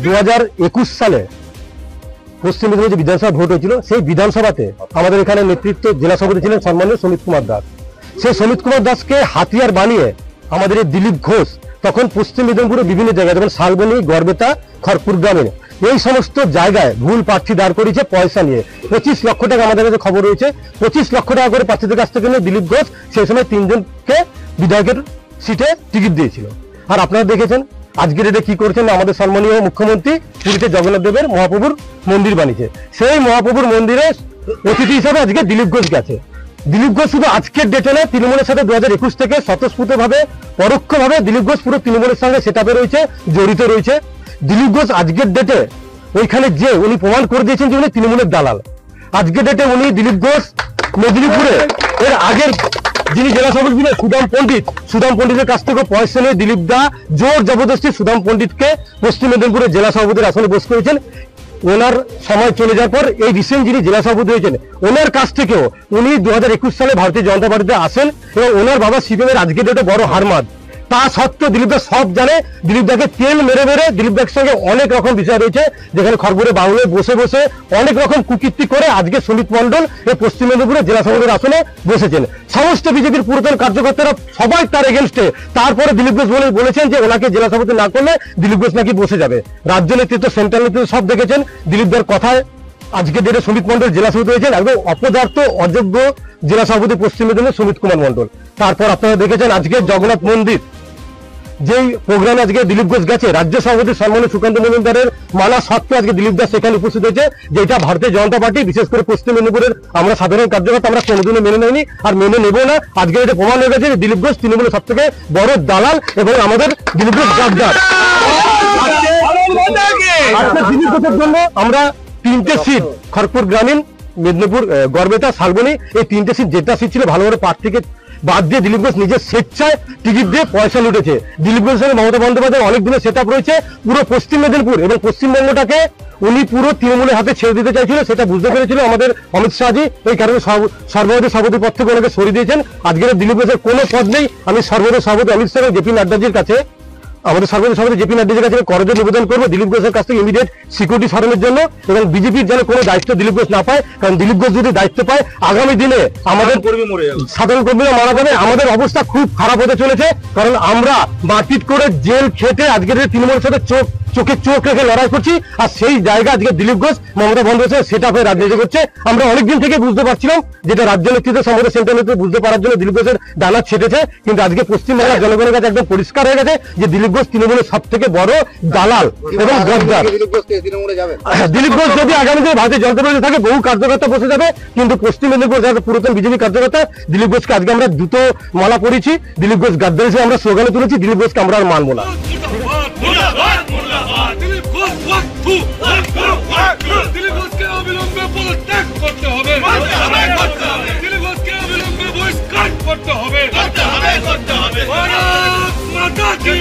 2021 সালে পশ্চিম মেদিনীপুর যে বিধানসভা ভোট হয়েছিল, সেই বিধানসভাতে আমাদের এখানে নেতৃত্ব জেলা সভাপতি ছিলেন সম্মানীয় সমিত কুমার দাস। সেই সমিত কুমার দাসকে হাতিয়ার বানিয়ে আমাদের এই দিলীপ ঘোষ তখন পশ্চিম মেদিনীপুরের বিভিন্ন জায়গায়, যেমন শালবনী, গড়বেতা, খড়পুর গ্রামে এই সমস্ত জায়গায় ভুল প্রার্থী দাঁড় করিয়েছে পয়সা নিয়ে। 25 লক্ষ টাকা আমাদের কাছে খবর রয়েছে, 25 লক্ষ টাকা করে প্রার্থীদের কাছ থেকে নিয়ে দিলীপ ঘোষ সেই সময় 3 জনকে বিধায়কের সিটে টিকিট দিয়েছিল। আর আপনারা দেখেছেন আজকে ডেটে কি করেছেন, আমাদের সম্মানীয় মুখ্যমন্ত্রী পুরীতে জগন্নাথ দেবের মহাপ্রভুর মন্দির বানিয়েছে। সেই মহাপ্রভুর মন্দিরে অতিথি হিসাবে আজকে দিলীপ ঘোষ গেছে। দিলীপ ঘোষ শুধু আজকের ডেটে নয়, তৃণমূলের সাথে 2021 থেকে স্বতঃস্ফূর্তভাবে পরোক্ষভাবে দিলীপ ঘোষ পুরো তৃণমূলের সঙ্গে সেটাপে রয়েছে, জড়িত রয়েছে। দিলীপ ঘোষ আজকের ডেটে ওইখানে যে উনি প্রমাণ করে দিয়েছেন যে উনি তৃণমূলের দালাল। আজকের ডেটে উনি দিলীপ ঘোষ মেদিনীপুরে এর আগের যিনি জেলা সভাপতি ছিলেন সুদাম পণ্ডিতের কাছ থেকে পয়সা নিয়ে দিলীপ দা জোর জবরদস্তি সুদাম পণ্ডিতকে পশ্চিম মেদিনীপুরের জেলা সভাপতির আসনে বস করেছেন। ওনার সময় চলে যাওয়ার পর এই রিসেন্ট যিনি জেলা সভাপতি হয়েছেন, ওনার কাছ থেকেও উনি 2021 সালে ভারতীয় জনতা পার্টিতে আসেন এবং ওনার বাবা সিপিএমের আজকের ডেটে বড় হারমাদ। তা সত্ত্বেও দিলীপ দা সব জানে, দিলীপ দাকে তেল মেরে মেরে দিলীপ দার সঙ্গে অনেক রকম বিষয় রয়েছে, যেখানে খড়গপুরে বাউলে বসে বসে অনেক রকম কুকীর্তি করে আজকে সুমিত মণ্ডল এই পশ্চিম মেদিনীপুরে জেলা সভাপতির আসনে বসেছেন। সমস্ত বিজেপির পুরাতন কার্যকর্তারা সবাই তার এগেনস্টে। তারপরে দিলীপ ঘোষ বলেছেন যে ওনাকে জেলা সভাপতি না করলে দিলীপ ঘোষ নাকি বসে যাবে। রাজ্য নেতৃত্ব, সেন্ট্রাল নেতৃত্ব সব দেখেছেন দিলীপ দার কথায় আজকে ডেটে সুমিত মণ্ডল জেলা সভাপতি হয়েছেন। একদম অপদার্থ অযোগ্য জেলা সভাপতি পশ্চিম মেদিনীপুর সুমিত কুমার মণ্ডল। তারপর আপনারা দেখেছেন আজকে জগন্নাথ মন্দির যেই প্রোগ্রামে আজকে দিলীপ ঘোষ গেছে, রাজ্য সভাপতি সম্মানীয় সুকান্ত মজুমদারের মানা সত্ত্বেও আজকে দিলীপ দাস সেখানে উপস্থিত হয়েছে, যেটা ভারতীয় জনতা পার্টি বিশেষ করে পশ্চিম মেদিনীপুরের আমরা সাধারণ কার্যকর্তা আমরা কোনোদিনও মেনে নেইনি আর মেনে নেব না। আজকে এটা প্রমাণ হয়ে গেছে যে দিলীপ ঘোষ তৃণমূলের সব থেকে বড় দালাল এবং আমাদের দিলীপ ঘোষ গাদ্দার। দিলীপ ঘোষের জন্য আমরা 3টে সিট খড়গপুর গ্রামীণ, মেদিনীপুর, গড়বেতা, শালবনী এই 3টে সিট, যেটা সিট ছিল ভালো ভালো প্রার্থীকে বাদ দিয়ে দিলীপ ঘোষ নিজের স্বেচ্ছায় টিকিট দিয়ে পয়সা লুটেছে। দিলীপ ঘোষের সঙ্গে মমতা বন্দ্যোপাধ্যায় অনেক দিনের সেট আপ রয়েছে। পুরো পশ্চিম মেদিনীপুর এবং পশ্চিমবঙ্গটাকে উনি পুরো তৃণমূলের হাতে ছেড়ে দিতে চাইছিল, সেটা বুঝতে পেরেছিল আমাদের অমিত শাহজি। এই কারণে সর্বভারতীয় সভাপতি পদ থেকে ওনাকে সরিয়ে দিয়েছেন। আজকের দিলীপ ঘোষের কোনো পদ নেই। আমি সর্বভারতীয় সভাপতি অমিত শাহ এবং জেপি নাড্ডাজির কাছে, আমাদের সর্বভারতীয় সভাপতি জেপি নাড্ডাজির কাছে করজোড়ে নিবেদন করবো দিলীপ ঘোষের কাছ থেকে ইমিডিয়েট সিকিউরিটি সরানোর জন্য এবং বিজেপির যেন কোনো দায়িত্ব দিলীপ ঘোষ না পায়। কারণ দিলীপ ঘোষ যদি দায়িত্ব পায় আগামী দিনে আমাদের সাধারণ কর্মীরা মারা যাবে। আমাদের অবস্থা খুব খারাপ হতে চলেছে, কারণ আমরা মারপিট করে জেল খেটে আজকের তৃণমূলের সাথে চোখে চোখ রেখে লড়াই করছি। আর সেই জায়গা আজকে দিলীপ ঘোষ মমতা বন্দ্যোপাধ্যায় সেটা হয়ে রাজনীতি করছে। আমরা অনেকদিন থেকে বুঝতে পারছিলাম, যেটা রাজ্য নেতৃত্ব সম্বন্ধে সেন্ট্রাল নেতৃত্ব বুঝতে পারার জন্য দিলীপ ঘোষের ডানা ছেটেছে। কিন্তু আজকে পশ্চিমবাংলার জনগণের কাছে একদম পরিষ্কার হয়ে গেছে যে দিলীপ ঘোষ তৃণমূলের সব থেকে বড় দালাল এবং গদ্দার। দিলীপ ঘোষ যদি আগামী দিনে ভারতীয় জনতা পার্টি থাকে বহু কার্যকর্তা বসে যাবে, কিন্তু পশ্চিম মেদিনীপুর যারা পুরাতন বিজেপি কার্যকর্তা দিলীপ ঘোষকে আজকে আমরা দুটো মালা পড়েছি, দিলীপ ঘোষ গাদ্দার হিসেবে আমরা স্লোগানে তুলেছি। দিলীপ ঘোষকে আমরা আর মানবো না। দিলীপ ঘোষকে অবিলম্বে পদত্যাগ করতে হবে, দিলীপ ঘোষকে অবিলম্বে বহিষ্কার করতে হবে। ভারত মাতা কি